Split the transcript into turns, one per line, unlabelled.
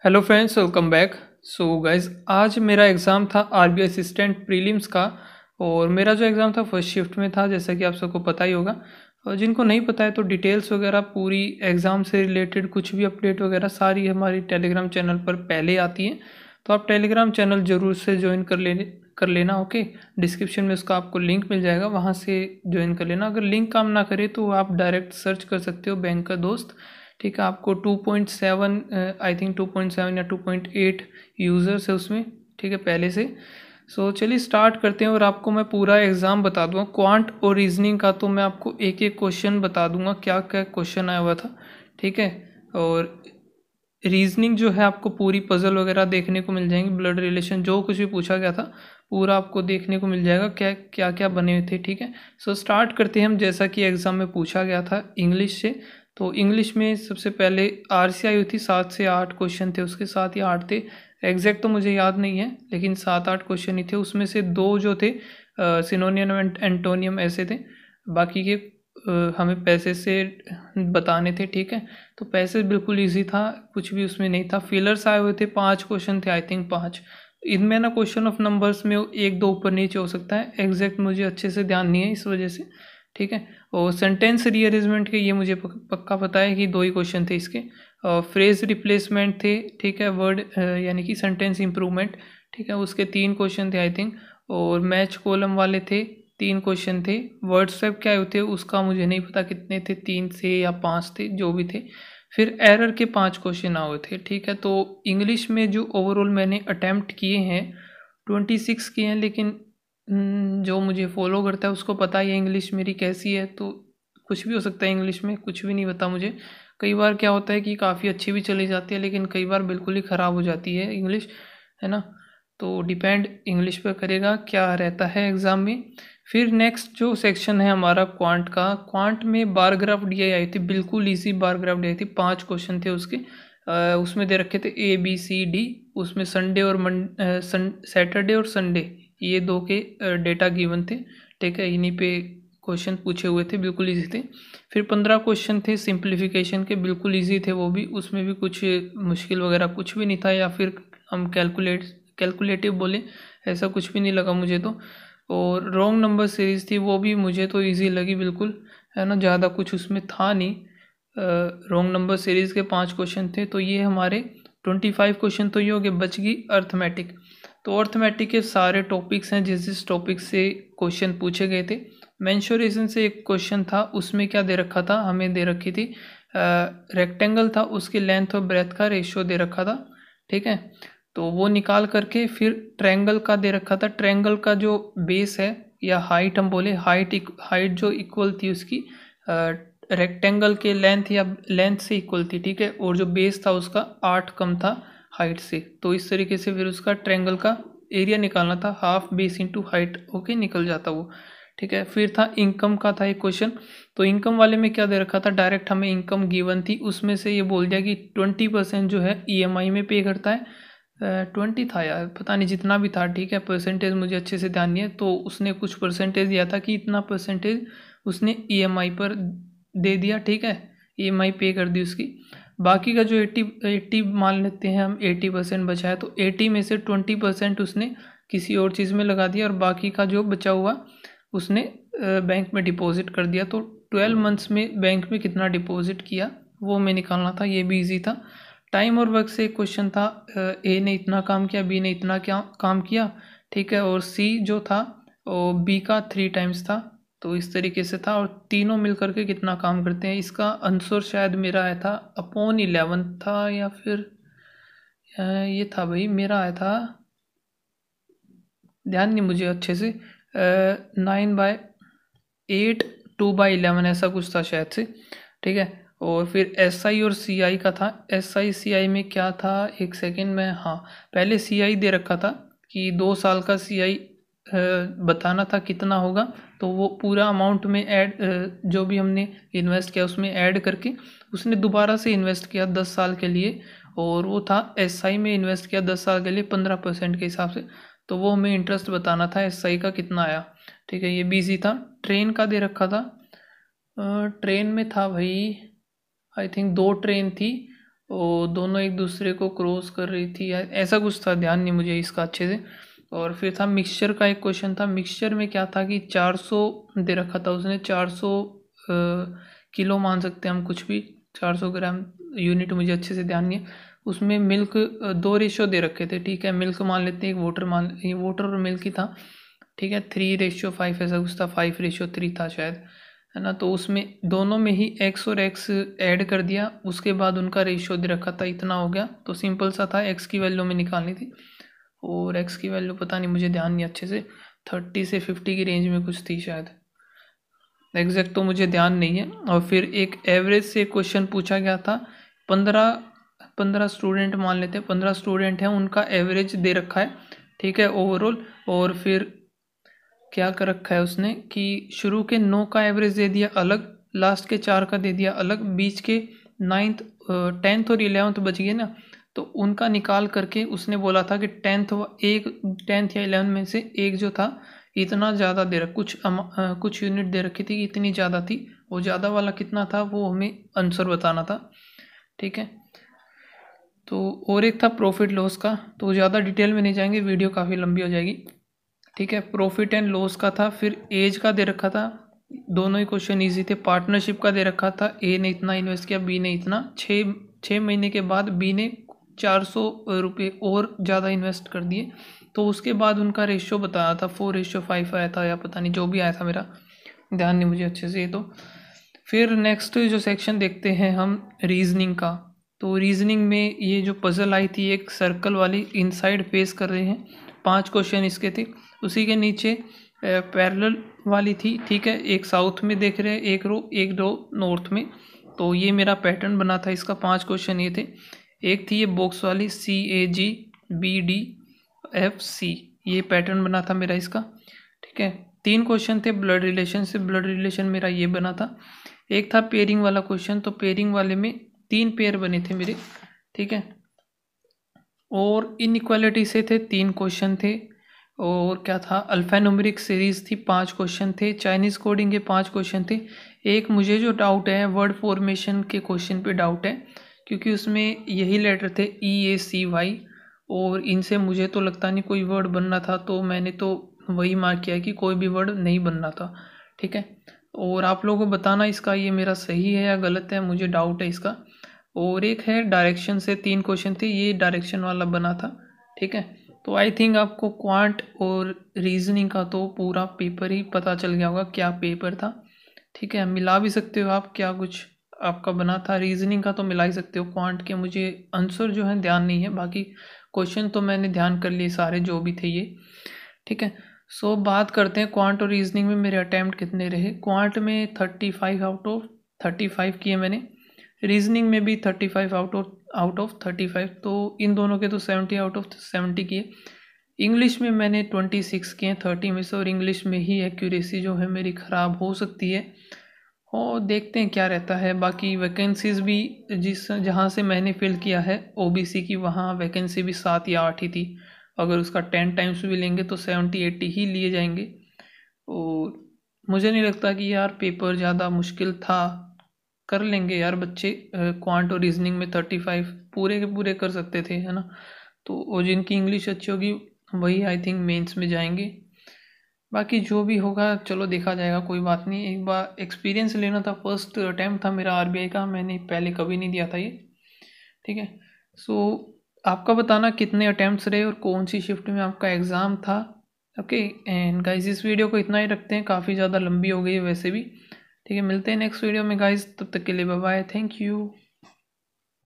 Hello friends, welcome back. So guys, आज मेरा exam था आरबीआई असिस्टेंट प्रीलिम्स का। और मेरा जो एग्ज़ाम था फर्स्ट शिफ्ट में था, जैसा कि आप सबको पता ही होगा। और जिनको नहीं पता है तो डिटेल्स वगैरह पूरी एग्ज़ाम से रिलेटेड कुछ भी अपडेट वगैरह सारी हमारी टेलीग्राम चैनल पर पहले आती हैं। तो आप टेलीग्राम चैनल ज़रूर से ज्वाइन कर लेना। ओके, डिस्क्रिप्शन में उसका आपको लिंक मिल जाएगा, वहाँ से ज्वाइन कर लेना। अगर लिंक काम ना करे तो आप डायरेक्ट सर्च कर सकते हो बैंक का दोस्त। ठीक है, आपको 2.7 आई थिंक 2.7 या 2.8 यूज़र्स है उसमें। ठीक है, पहले से। सो चलिए स्टार्ट करते हैं और आपको मैं पूरा एग्ज़ाम बता दूंगा। क्वांट और रीजनिंग का तो मैं आपको एक एक क्वेश्चन बता दूंगा, क्या क्या क्वेश्चन आया हुआ था। ठीक है, और रीजनिंग जो है आपको पूरी पजल वगैरह देखने को मिल जाएंगी, ब्लड रिलेशन जो कुछ भी पूछा गया था पूरा आपको देखने को मिल जाएगा, क्या क्या क्या बने हुए थे। ठीक है, सो स्टार्ट करते हैं हम। जैसा कि एग्ज़ाम में पूछा गया था इंग्लिश से, तो इंग्लिश में सबसे पहले आरसी आई हुई थी। 7 से 8 क्वेश्चन थे उसके, 7 या 8 थे। एग्जैक्ट तो मुझे याद नहीं है, लेकिन 7-8 क्वेश्चन ही थे। उसमें से 2 जो थे सिनोनियम एंड एंटोनियम ऐसे थे। बाकी के हमें पैसे से बताने थे। ठीक है, तो पैसे बिल्कुल इजी था, कुछ भी उसमें नहीं था। फिलर्स आए हुए थे, 5 क्वेश्चन थे आई थिंक, 5। इनमें ना क्वेश्चन ऑफ नंबर्स में एक दो ऊपर नीचे हो सकता है, एग्जैक्ट मुझे अच्छे से ध्यान नहीं है इस वजह से। ठीक है, और सेंटेंस रीअरेंजमेंट के ये मुझे पक्का पता है कि 2 ही क्वेश्चन थे इसके। फ्रेज रिप्लेसमेंट थे। ठीक है, वर्ड यानी कि सेंटेंस इम्प्रूवमेंट। ठीक है, उसके 3 क्वेश्चन थे आई थिंक। और मैच कॉलम वाले थे, 3 क्वेश्चन थे। वर्ड स्वैप क्या होते हैं उसका मुझे नहीं पता कितने थे, 3 से या 5 थे, जो भी थे। फिर एरर के 5 क्वेश्चन आए हुए थे। ठीक है, तो इंग्लिश में जो ओवरऑल मैंने अटैम्प्ट किए हैं 26 किए हैं, लेकिन जो मुझे फॉलो करता है उसको पता ही है इंग्लिश मेरी कैसी है। तो कुछ भी हो सकता है इंग्लिश में, कुछ भी नहीं पता मुझे। कई बार क्या होता है कि काफ़ी अच्छी भी चली जाती है, लेकिन कई बार बिल्कुल ही ख़राब हो जाती है इंग्लिश, है ना। तो डिपेंड इंग्लिश पर करेगा क्या रहता है एग्ज़ाम में। फिर नेक्स्ट जो सेक्शन है हमारा क्वांट का, क्वांट में बार ग्राफ डी आई थी, बिल्कुल easy bar graph D I थी। 5 क्वेश्चन थे उसके। उसमें दे रखे थे ABCD। उसमें संडे और सैटरडे और संडे, ये 2 के डेटा गिवन थे। ठीक है, इन्हीं पे क्वेश्चन पूछे हुए थे, बिल्कुल इजी थे। फिर 15 क्वेश्चन थे सिंप्लीफिकेशन के, बिल्कुल इजी थे वो भी। उसमें भी कुछ मुश्किल वगैरह कुछ भी नहीं था, या फिर हम कैलकुलेटिव बोले, ऐसा कुछ भी नहीं लगा मुझे तो। और रॉन्ग नंबर सीरीज़ थी, वो भी मुझे तो इजी लगी बिल्कुल, है ना। ज़्यादा कुछ उसमें था नहीं। रॉन्ग नंबर सीरीज़ के 5 क्वेश्चन थे। तो ये हमारे 25 क्वेश्चन तो ये हो गए। बच गई अर्थमेटिक। तो अर्थमेटिक के सारे टॉपिक्स हैं, जिस जिस टॉपिक से क्वेश्चन पूछे गए थे। मेंशुरेशन से एक क्वेश्चन था, उसमें क्या दे रखा था, हमें दे रखी थी रेक्टेंगल था, उसकी लेंथ और ब्रेथ का रेशियो दे रखा था। ठीक है, तो वो निकाल करके फिर ट्रायंगल का दे रखा था। ट्रायंगल का जो बेस है या हाइट, हम बोले हाइट जो इक्वल थी उसकी रेक्टेंगल के लेंथ या लेंथ से इक्वल थी। ठीक है, और जो बेस था उसका 8 कम था हाइट से। तो इस तरीके से फिर उसका ट्रायंगल का एरिया निकालना था, half base into height. Okay, निकल जाता वो। ठीक है, फिर था इनकम का था एक क्वेश्चन। तो इनकम वाले में क्या दे रखा था, डायरेक्ट हमें इनकम गिवन थी, उसमें से ये बोल दिया कि 20% जो है EMI में पे करता है। 20 था यार, पता नहीं जितना भी था। ठीक है, परसेंटेज मुझे अच्छे से ध्यान नहीं है। तो उसने कुछ परसेंटेज दिया था कि इतना परसेंटेज उसने EMI पर दे दिया। ठीक है, EMI पे कर दी उसकी। बाकी का जो 80 मान लेते हैं हम, 80% बचा है, तो 80 में से 20% उसने किसी और चीज़ में लगा दिया, और बाकी का जो बचा हुआ उसने बैंक में डिपॉजिट कर दिया। तो 12 मंथ्स में बैंक में कितना डिपॉजिट किया वो हमें निकालना था, ये भी ईजी था। टाइम और वर्क से एक क्वेश्चन था, A ने इतना काम किया, B ने इतना क्या काम किया। ठीक है, और C जो था वो B का 3 टाइम्स था। तो इस तरीके से था, और तीनों मिल करके कितना काम करते हैं। इसका आंसर शायद मेरा आया था अपॉन 11 था, या फिर ये था भाई, मेरा आया था, ध्यान नहीं मुझे अच्छे से। 9/8 2/11 ऐसा कुछ था शायद से। ठीक है, और फिर SI और CI का था। SI CI में क्या था, एक सेकेंड में, हाँ, पहले CI दे रखा था कि 2 साल का CI बताना था कितना होगा। तो वो पूरा अमाउंट में ऐड, जो भी हमने इन्वेस्ट किया उसमें ऐड करके उसने दोबारा से इन्वेस्ट किया 10 साल के लिए। और वो था SI में इन्वेस्ट किया 10 साल के लिए 15% के हिसाब से। तो वो हमें इंटरेस्ट बताना था SI का कितना आया। ठीक है, ये BC था। ट्रेन का दे रखा था। ट्रेन में था भाई, आई थिंक 2 ट्रेन थी। और दोनों एक दूसरे को क्रॉस कर रही थी या ऐसा कुछ था, ध्यान नहीं मुझे इसका अच्छे से। और फिर था मिक्सचर का एक क्वेश्चन था। मिक्सचर में क्या था कि 400 दे रखा था उसने, 400 किलो मान सकते हैं हम, कुछ भी 400 ग्राम, यूनिट मुझे अच्छे से ध्यान नहीं है। उसमें मिल्क 2 रेशियो दे रखे थे, ठीक है। मिल्क मान लेते हैं, एक वाटर और मिल्क ही था, ठीक है। 3:5 ऐसा कुछ था, 5:3 था शायद, है ना। तो उसमें दोनों में ही एक्स और एक्स ऐड कर दिया, उसके बाद उनका रेशियो दे रखा था, इतना हो गया। तो सिंपल सा था, एक्स की वैल्यू में निकालनी थी, और एक्स की वैल्यू पता नहीं, मुझे ध्यान नहीं अच्छे से, 30 से 50 की रेंज में कुछ थी शायद, एग्जैक्ट तो मुझे ध्यान नहीं है। और फिर एक एवरेज से क्वेश्चन पूछा गया था। 15 स्टूडेंट मान लेते हैं, 15 स्टूडेंट हैं, उनका एवरेज दे रखा है, ठीक है, ओवरऑल। और फिर क्या कर रखा है उसने कि शुरू के 9 का एवरेज दे दिया अलग, लास्ट के 4 का दे दिया अलग, बीच के 9th 10th और 11th बच गए ना, तो उनका निकाल करके उसने बोला था कि 10th या 11th में से एक जो था इतना ज़्यादा दे रख, कुछ यूनिट दे रखी थी, इतनी ज़्यादा थी, वो ज़्यादा वाला कितना था वो हमें आंसर बताना था, ठीक है। तो और एक था प्रॉफिट लॉस का, तो ज़्यादा डिटेल में नहीं जाएंगे, वीडियो काफ़ी लंबी हो जाएगी, ठीक है। प्रॉफिट एंड लॉस का था, फिर एज का दे रखा था, दोनों ही क्वेश्चन इजी थे। पार्टनरशिप का दे रखा था, ए ने इतना इन्वेस्ट किया, बी ने इतना, 6 महीने के बाद बी ने 400 रुपये और ज़्यादा इन्वेस्ट कर दिए, तो उसके बाद उनका रेशियो बताया था, 4:5 आया था, या पता नहीं जो भी आया था, मेरा ध्यान नहीं मुझे अच्छे से ये तो। फिर नेक्स्ट जो सेक्शन देखते हैं हम, रीजनिंग का। तो रीजनिंग में ये जो पजल आई थी, एक सर्कल वाली, इनसाइड फेस कर रहे हैं, 5 क्वेश्चन इसके थे। उसी के नीचे पैरेलल वाली थी, ठीक है, एक साउथ में देख रहे हैं, एक रो नॉर्थ में। तो ये मेरा पैटर्न बना था इसका, 5 क्वेश्चन ये थे। एक थी ये बॉक्स वाली, CAGBDFC, ये पैटर्न बना था मेरा इसका, ठीक है। 3 क्वेश्चन थे ब्लड रिलेशन से, ब्लड रिलेशन मेरा ये बना था। एक था पेयरिंग वाला क्वेश्चन, तो पेयरिंग वाले में 3 पेयर बने थे मेरे, ठीक है। और इनइक्वालिटी से थे 3 क्वेश्चन थे। और क्या था, अल्फान्यूमेरिक सीरीज थी, 5 क्वेश्चन थे। चाइनीज़ कोडिंग के 5 क्वेश्चन थे। एक मुझे जो डाउट है, वर्ड फॉर्मेशन के क्वेश्चन पे डाउट है, क्योंकि उसमें यही लेटर थे EACY, और इनसे मुझे तो लगता नहीं कोई वर्ड बनना था, तो मैंने तो वही मार्क किया कि कोई भी वर्ड नहीं बनना था, ठीक है। और आप लोगों को बताना इसका ये मेरा सही है या गलत है, मुझे डाउट है इसका। और एक है डायरेक्शन से, 3 क्वेश्चन थे, ये डायरेक्शन वाला बना था, ठीक है। तो आई थिंक आपको क्वांट और रीजनिंग का तो पूरा पेपर ही पता चल गया होगा क्या पेपर था, ठीक है। मिला भी सकते हो आप, क्या कुछ आपका बना था। रीजनिंग का तो मिला ही सकते हो, क्वांट के मुझे आंसर जो है ध्यान नहीं है, बाकी क्वेश्चन तो मैंने ध्यान कर लिए सारे जो भी थे ये, ठीक है। सो बात करते हैं क्वांट और रीजनिंग में मेरे अटैम्प्ट कितने रहे। क्वांट में 35 आउट ऑफ 35 किए मैंने, रीजनिंग में भी 35 आउट ऑफ 35, तो इन दोनों के तो 70 आउट ऑफ 70 किए। इंग्लिश में मैंने 26 किए 30 में से, और इंग्लिश में ही एक्यूरेसी जो है मेरी ख़राब हो सकती है, और देखते हैं क्या रहता है। बाकी वैकेंसीज़ भी जहाँ से मैंने फिल किया है OBC की, वहाँ वैकेंसी भी 7 या 8 ही थी। अगर उसका 10 टाइम्स भी लेंगे तो 70-80 ही लिए जाएंगे। और मुझे नहीं लगता कि यार पेपर ज़्यादा मुश्किल था, कर लेंगे यार बच्चे। क्वांट और रीजनिंग में 35 पूरे के पूरे कर सकते थे, है ना। तो और जिनकी इंग्लिश अच्छी होगी वही आई थिंक मेंस में जाएंगे। बाकी जो भी होगा चलो देखा जाएगा, कोई बात नहीं। एक बार एक्सपीरियंस लेना था, फर्स्ट अटैम्प्ट था मेरा RBI का, मैंने पहले कभी नहीं दिया था ये, ठीक है। सो आपका बताना कितने अटैम्प्ट्स रहे और कौन सी शिफ्ट में आपका एग्ज़ाम था। ओके एंड गाइस, इस वीडियो को इतना ही रखते हैं, काफ़ी ज़्यादा लंबी हो गई है वैसे भी, ठीक है। मिलते हैं नेक्स्ट वीडियो में गाइस, तब तक के लिए बाय बाय, थैंक यू।